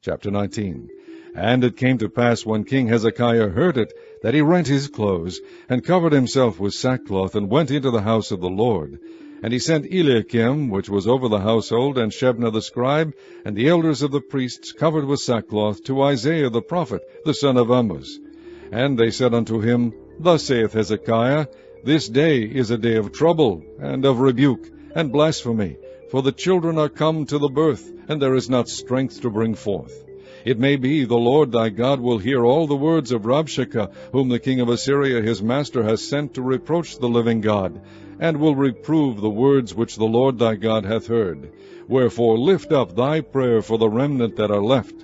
Chapter 19. And it came to pass, when King Hezekiah heard it, that he rent his clothes, and covered himself with sackcloth, and went into the house of the Lord. And he sent Eliakim, which was over the household, and Shebna the scribe, and the elders of the priests, covered with sackcloth, to Isaiah the prophet, the son of Amoz. And they said unto him, Thus saith Hezekiah, This day is a day of trouble, and of rebuke, and blasphemy, for the children are come to the birth, and there is not strength to bring forth. It may be the Lord thy God will hear all the words of Rabshakeh, whom the king of Assyria his master has sent to reproach the living God, and will reprove the words which the Lord thy God hath heard. Wherefore lift up thy prayer for the remnant that are left.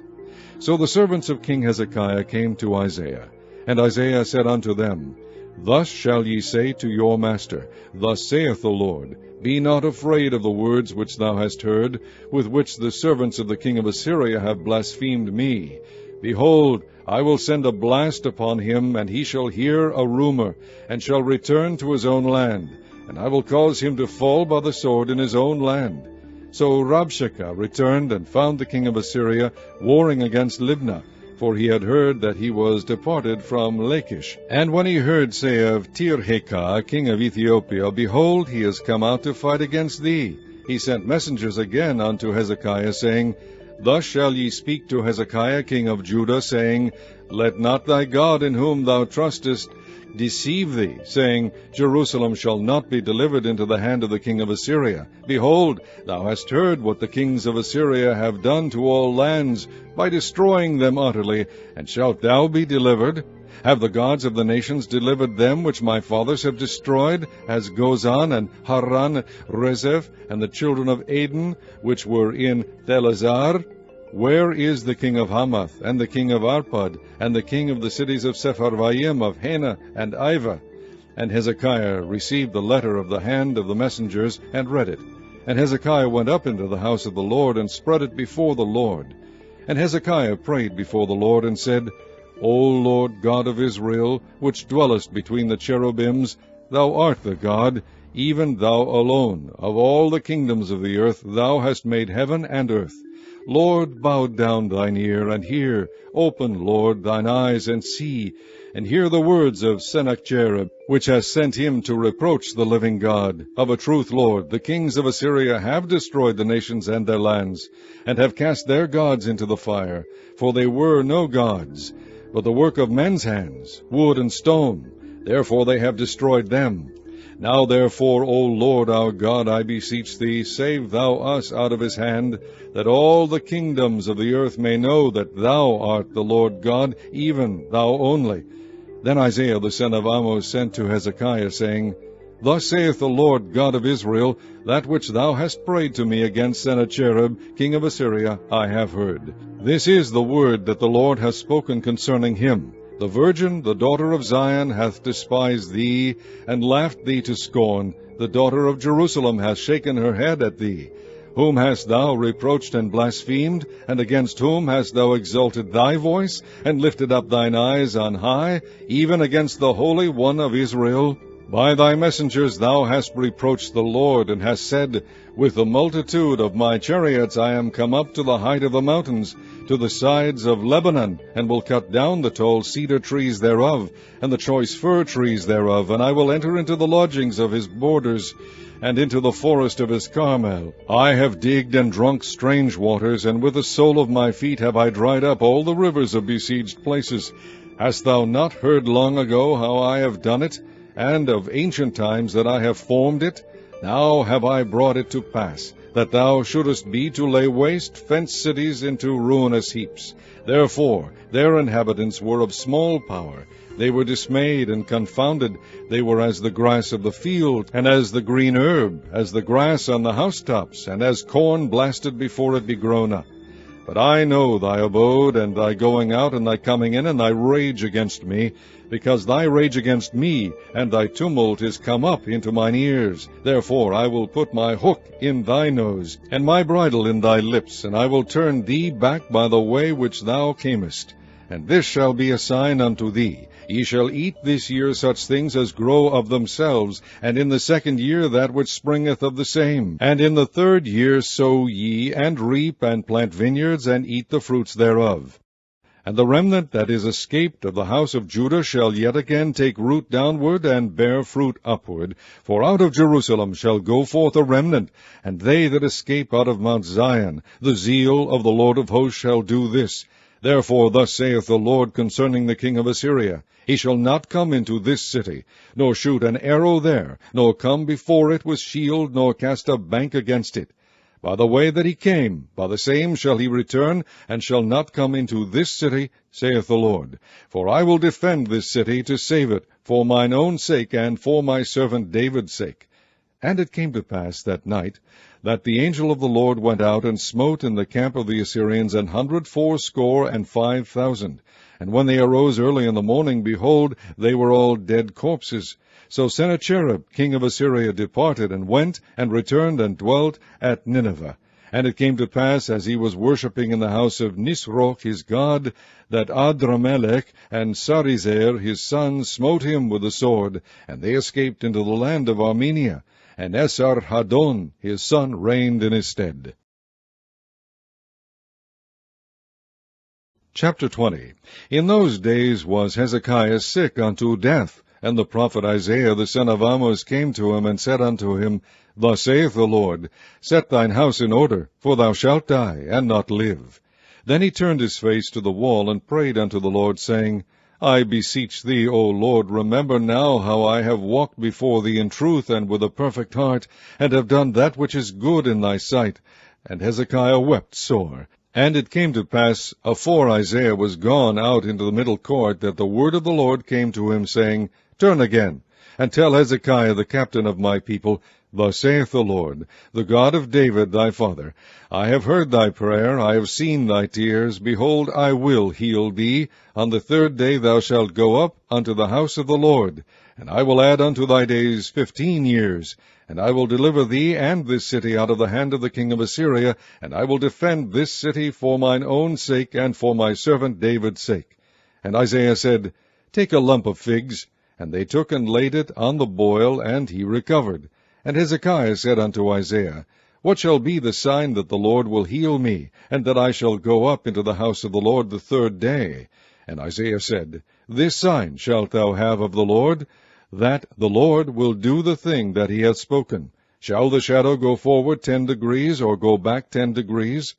So the servants of King Hezekiah came to Isaiah. And Isaiah said unto them, Thus shall ye say to your master, Thus saith the Lord, Be not afraid of the words which thou hast heard, with which the servants of the king of Assyria have blasphemed me. Behold, I will send a blast upon him, and he shall hear a rumor, and shall return to his own land, and I will cause him to fall by the sword in his own land. So Rabshakeh returned, and found the king of Assyria warring against Libnah, for he had heard that he was departed from Lachish. And when he heard say of Tirhakah, king of Ethiopia, Behold, he is come out to fight against thee, he sent messengers again unto Hezekiah, saying, Thus shall ye speak to Hezekiah king of Judah, saying, Let not thy God in whom thou trustest deceive thee, saying, Jerusalem shall not be delivered into the hand of the king of Assyria. Behold, thou hast heard what the kings of Assyria have done to all lands, by destroying them utterly, and shalt thou be delivered? Have the gods of the nations delivered them which my fathers have destroyed, as Gozan and Haran, Rezeph, and the children of Aden, which were in Thelazar? Where is the king of Hamath, and the king of Arpad, and the king of the cities of Sepharvaim, of Hena, and Ivah? And Hezekiah received the letter of the hand of the messengers, and read it. And Hezekiah went up into the house of the Lord, and spread it before the Lord. And Hezekiah prayed before the Lord, and said, O Lord God of Israel, which dwellest between the cherubims, thou art the God, even thou alone. Of all the kingdoms of the earth thou hast made heaven and earth. Lord, bow down thine ear, and hear. Open, Lord, thine eyes, and see, and hear the words of Sennacherib, which has sent him to reproach the living God. Of a truth, Lord, the kings of Assyria have destroyed the nations and their lands, and have cast their gods into the fire, for they were no gods, but the work of men's hands, wood and stone. Therefore they have destroyed them. Now therefore, O Lord our God, I beseech thee, save thou us out of his hand, that all the kingdoms of the earth may know that thou art the Lord God, even thou only. Then Isaiah the son of Amoz sent to Hezekiah, saying, Thus saith the Lord God of Israel, That which thou hast prayed to me against Sennacherib, king of Assyria, I have heard. This is the word that the Lord hath spoken concerning him. The virgin, the daughter of Zion, hath despised thee, and laughed thee to scorn. The daughter of Jerusalem hath shaken her head at thee. Whom hast thou reproached and blasphemed? And against whom hast thou exalted thy voice, and lifted up thine eyes on high, even against the Holy One of Israel? By thy messengers thou hast reproached the Lord, and hast said, With the multitude of my chariots I am come up to the height of the mountains, to the sides of Lebanon, and will cut down the tall cedar trees thereof, and the choice fir trees thereof, and I will enter into the lodgings of his borders, and into the forest of his Carmel. I have digged and drunk strange waters, and with the sole of my feet have I dried up all the rivers of besieged places. Hast thou not heard long ago how I have done it, and of ancient times that I have formed it? Now have I brought it to pass, that thou shouldest be to lay waste fenced cities into ruinous heaps. Therefore their inhabitants were of small power. They were dismayed and confounded. They were as the grass of the field, and as the green herb, as the grass on the housetops, and as corn blasted before it be grown up. But I know thy abode, and thy going out, and thy coming in, and thy rage against me, because thy rage against me, and thy tumult is come up into mine ears. Therefore I will put my hook in thy nose, and my bridle in thy lips, and I will turn thee back by the way which thou camest, And this shall be a sign unto thee. Ye shall eat this year such things as grow of themselves, and in the 2nd year that which springeth of the same. And in the 3rd year sow ye, and reap, and plant vineyards, and eat the fruits thereof. And the remnant that is escaped of the house of Judah shall yet again take root downward, and bear fruit upward. For out of Jerusalem shall go forth a remnant, and they that escape out of Mount Zion. The zeal of the Lord of hosts shall do this. Therefore thus saith the Lord concerning the king of Assyria, He shall not come into this city, nor shoot an arrow there, nor come before it with shield, nor cast a bank against it. By the way that he came, by the same shall he return, and shall not come into this city, saith the Lord. For I will defend this city to save it, for mine own sake, and for my servant David's sake. And it came to pass that night, that the angel of the Lord went out and smote in the camp of the Assyrians 185,000. And when they arose early in the morning, behold, they were all dead corpses. So Sennacherib king of Assyria departed, and went, and returned, and dwelt at Nineveh. And it came to pass, as he was worshipping in the house of Nisroch his god, that Adramelech and Sarezer his son smote him with the sword, and they escaped into the land of Armenia. And Esarhaddon his son reigned in his stead. Chapter 20. In those days was Hezekiah sick unto death, and the prophet Isaiah the son of Amoz came to him, and said unto him, Thus saith the Lord, Set thine house in order, for thou shalt die, and not live. Then he turned his face to the wall, and prayed unto the Lord, saying, I beseech thee, O Lord, remember now how I have walked before thee in truth and with a perfect heart, and have done that which is good in thy sight. And Hezekiah wept sore. And it came to pass, afore Isaiah was gone out into the middle court, that the word of the Lord came to him, saying, Turn again, and tell Hezekiah the captain of my people, Thus saith the Lord, the God of David thy father, I have heard thy prayer, I have seen thy tears. Behold, I will heal thee. On the 3rd day thou shalt go up unto the house of the Lord, and I will add unto thy days 15 years. And I will deliver thee and this city out of the hand of the king of Assyria, and I will defend this city for mine own sake, and for my servant David's sake. And Isaiah said, Take a lump of figs. And they took and laid it on the boil, and he recovered. And Hezekiah said unto Isaiah, What shall be the sign that the Lord will heal me, and that I shall go up into the house of the Lord the 3rd day? And Isaiah said, This sign shalt thou have of the Lord, that the Lord will do the thing that he hath spoken. Shall the shadow go forward 10 degrees, or go back 10 degrees?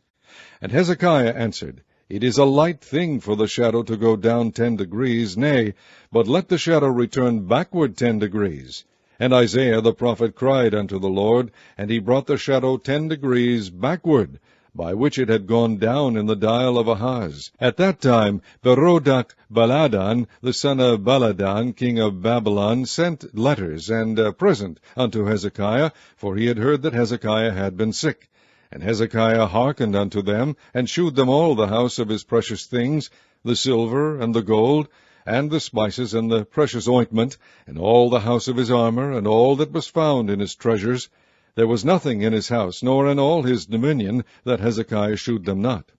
And Hezekiah answered, It is a light thing for the shadow to go down 10 degrees, nay, but let the shadow return backward 10 degrees. And Isaiah the prophet cried unto the Lord, and he brought the shadow 10 degrees backward, by which it had gone down in the dial of Ahaz. At that time Berodach Baladan, the son of Baladan, king of Babylon, sent letters and a present unto Hezekiah, for he had heard that Hezekiah had been sick. And Hezekiah hearkened unto them, and shewed them all the house of his precious things, the silver and the gold, and the spices and the precious ointment, and all the house of his armor, and all that was found in his treasures. There was nothing in his house, nor in all his dominion, that Hezekiah shewed them not.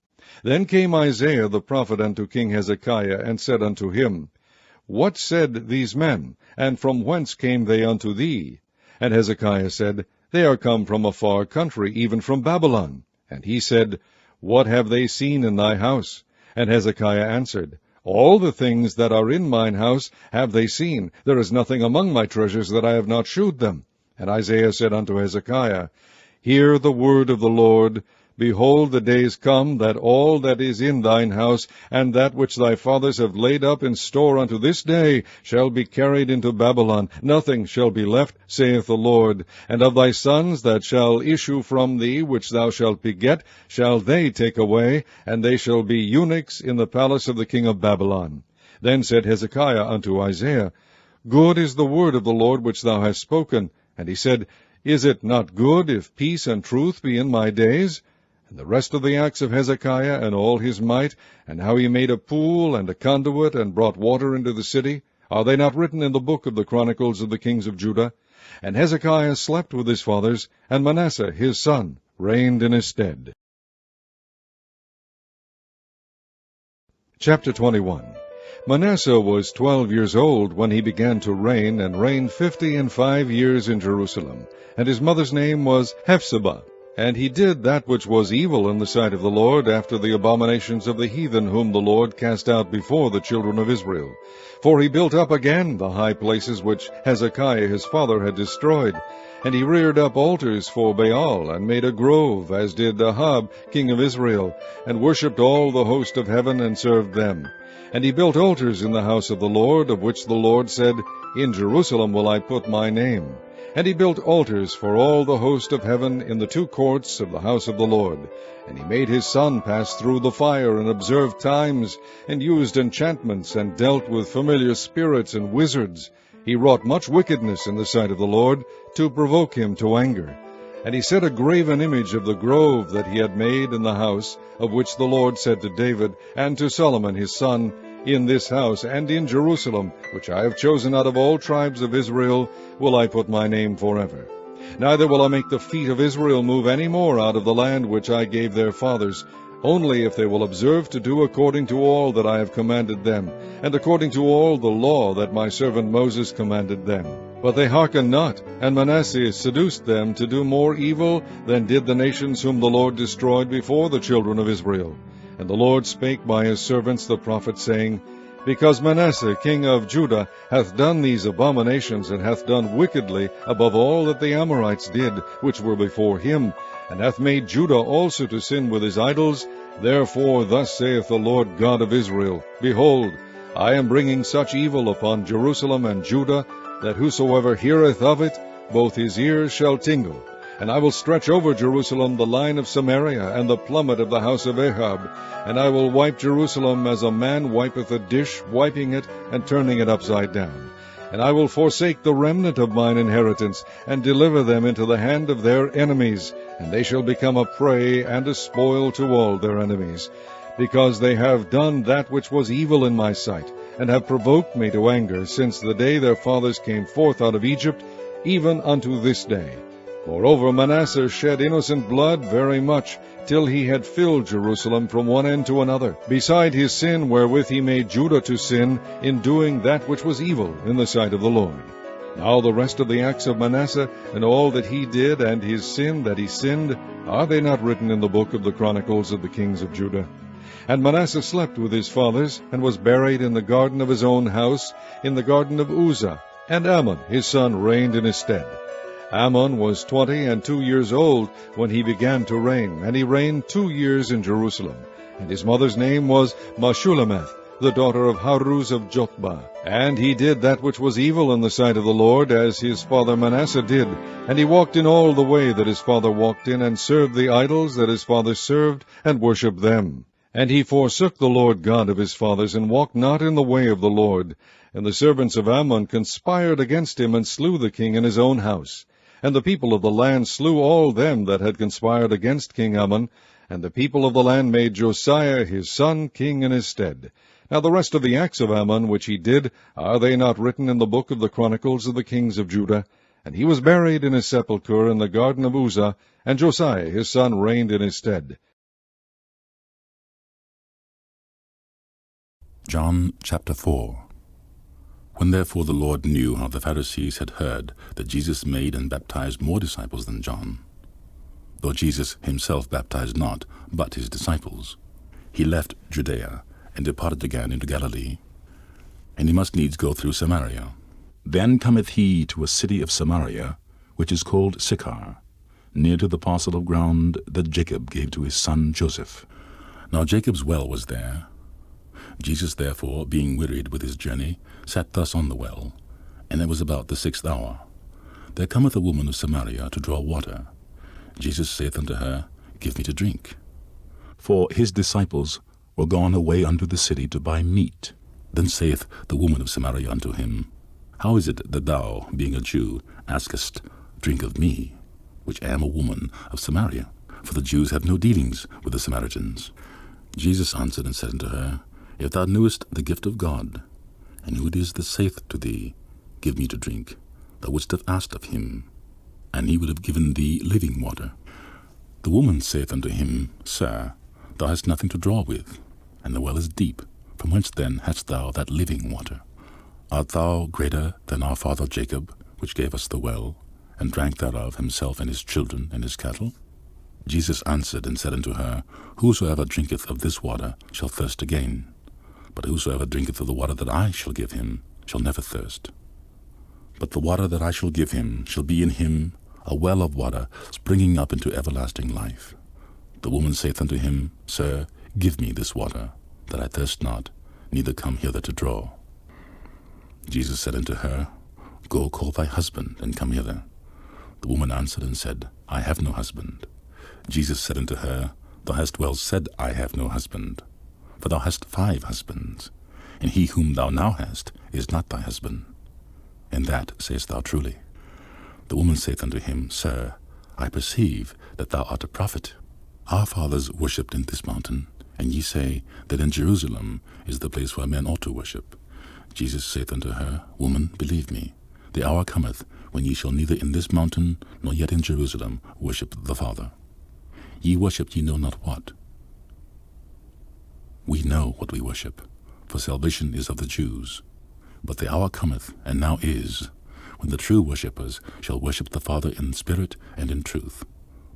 Then came Isaiah the prophet unto King Hezekiah, and said unto him, What said these men, and from whence came they unto thee? And Hezekiah said, They are come from a far country, even from Babylon. And he said, What have they seen in thy house? And Hezekiah answered, All the things that are in mine house have they seen. There is nothing among my treasures that I have not shewed them. And Isaiah said unto Hezekiah, Hear the word of the Lord. Behold, the days come, that all that is in thine house, and that which thy fathers have laid up in store unto this day, shall be carried into Babylon. Nothing shall be left, saith the Lord. And of thy sons that shall issue from thee, which thou shalt beget, shall they take away, and they shall be eunuchs in the palace of the king of Babylon. Then said Hezekiah unto Isaiah, Good is the word of the Lord which thou hast spoken. And he said, Is it not good if peace and truth be in my days? And the rest of the acts of Hezekiah, and all his might, and how he made a pool and a conduit, and brought water into the city, are they not written in the book of the Chronicles of the kings of Judah? And Hezekiah slept with his fathers, and Manasseh his son reigned in his stead. Chapter 21. Manasseh was 12 years old when he began to reign, and reigned 55 years in Jerusalem. And his mother's name was Hephzibah. And he did that which was evil in the sight of the Lord, after the abominations of the heathen whom the Lord cast out before the children of Israel. For he built up again the high places which Hezekiah his father had destroyed. And he reared up altars for Baal, and made a grove, as did Ahab king of Israel, and worshipped all the host of heaven, and served them. And he built altars in the house of the Lord, of which the Lord said, In Jerusalem will I put my name. And he built altars for all the host of heaven in the two courts of the house of the Lord. And he made his son pass through the fire, and observed times, and used enchantments, and dealt with familiar spirits and wizards. He wrought much wickedness in the sight of the Lord, to provoke him to anger. And he set a graven image of the grove that he had made in the house, of which the Lord said to David and to Solomon his son, In this house and in Jerusalem, which I have chosen out of all tribes of Israel, will I put my name forever. Neither will I make the feet of Israel move any more out of the land which I gave their fathers, only if they will observe to do according to all that I have commanded them, and according to all the law that my servant Moses commanded them. But they hearkened not, and Manasseh seduced them to do more evil than did the nations whom the Lord destroyed before the children of Israel. And the Lord spake by his servants the prophets, saying, Because Manasseh king of Judah hath done these abominations, and hath done wickedly above all that the Amorites did, which were before him, and hath made Judah also to sin with his idols, therefore thus saith the Lord God of Israel, Behold, I am bringing such evil upon Jerusalem and Judah, that whosoever heareth of it, both his ears shall tingle. And I will stretch over Jerusalem the line of Samaria, and the plummet of the house of Ahab. And I will wipe Jerusalem as a man wipeth a dish, wiping it, and turning it upside down. And I will forsake the remnant of mine inheritance, and deliver them into the hand of their enemies, and they shall become a prey and a spoil to all their enemies. Because they have done that which was evil in my sight, and have provoked me to anger, since the day their fathers came forth out of Egypt, even unto this day. Moreover, Manasseh shed innocent blood very much, till he had filled Jerusalem from one end to another, beside his sin wherewith he made Judah to sin, in doing that which was evil in the sight of the Lord. Now the rest of the acts of Manasseh, and all that he did, and his sin that he sinned, are they not written in the book of the Chronicles of the kings of Judah? And Manasseh slept with his fathers, and was buried in the garden of his own house, in the garden of Uzzah, and Ammon his son reigned in his stead. Ammon was 22 years old when he began to reign, and he reigned 2 years in Jerusalem. And his mother's name was Meshullemeth, the daughter of Haruz of Jotbah. And he did that which was evil in the sight of the Lord, as his father Manasseh did. And he walked in all the way that his father walked in, and served the idols that his father served, and worshipped them. And he forsook the Lord God of his fathers, and walked not in the way of the Lord. And the servants of Ammon conspired against him, and slew the king in his own house. And the people of the land slew all them that had conspired against King Ammon, and the people of the land made Josiah his son king in his stead. Now the rest of the acts of Ammon which he did, are they not written in the book of the Chronicles of the kings of Judah? And he was buried in his sepulchre in the garden of Uzzah, and Josiah his son reigned in his stead. John chapter 4. When therefore the Lord knew how the Pharisees had heard that Jesus made and baptized more disciples than John, though Jesus himself baptized not, but his disciples, he left Judea, and departed again into Galilee. And he must needs go through Samaria. Then cometh he to a city of Samaria, which is called Sychar, near to the parcel of ground that Jacob gave to his son Joseph. Now Jacob's well was there. Jesus therefore, being wearied with his journey, sat thus on the well, and it was about the 6th hour. There cometh a woman of Samaria to draw water. Jesus saith unto her, Give me to drink. For his disciples were gone away unto the city to buy meat. Then saith the woman of Samaria unto him, How is it that thou, being a Jew, askest drink of me, which am a woman of Samaria? For the Jews have no dealings with the Samaritans. Jesus answered and said unto her, If thou knewest the gift of God, and who it is that saith to thee, Give me to drink, thou wouldst have asked of him, and he would have given thee living water. The woman saith unto him, Sir, thou hast nothing to draw with, and the well is deep. From whence then hast thou that living water? Art thou greater than our father Jacob, which gave us the well, and drank thereof himself and his children and his cattle? Jesus answered and said unto her, Whosoever drinketh of this water shall thirst again, but whosoever drinketh of the water that I shall give him shall never thirst. But the water that I shall give him shall be in him a well of water springing up into everlasting life. The woman saith unto him, Sir, give me this water, that I thirst not, neither come hither to draw. Jesus said unto her, Go call thy husband, and come hither. The woman answered and said, I have no husband. Jesus said unto her, Thou hast well said, I have no husband. For thou hast 5 husbands, and he whom thou now hast is not thy husband. And that sayest thou truly. The woman saith unto him, Sir, I perceive that thou art a prophet. Our fathers worshipped in this mountain, and ye say that in Jerusalem is the place where men ought to worship. Jesus saith unto her, Woman, believe me, the hour cometh when ye shall neither in this mountain nor yet in Jerusalem worship the Father. Ye worship ye know not what. We know what we worship, for salvation is of the Jews. But the hour cometh, and now is, when the true worshippers shall worship the Father in spirit and in truth.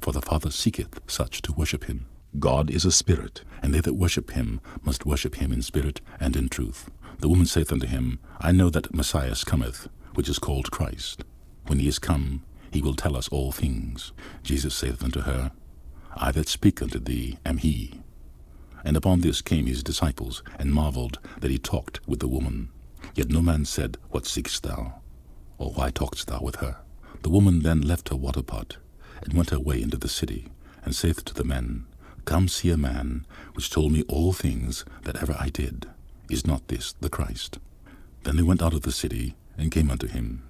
For the Father seeketh such to worship him. God is a spirit, and they that worship him must worship him in spirit and in truth. The woman saith unto him, I know that Messiah cometh, which is called Christ. When he is come, he will tell us all things. Jesus saith unto her, I that speak unto thee am he. And upon this came his disciples, and marveled that he talked with the woman. Yet no man said, What seekest thou? Or why talkest thou with her? The woman then left her water pot, and went her way into the city, and saith to the men, Come see a man, which told me all things that ever I did. Is not this the Christ? Then they went out of the city, and came unto him.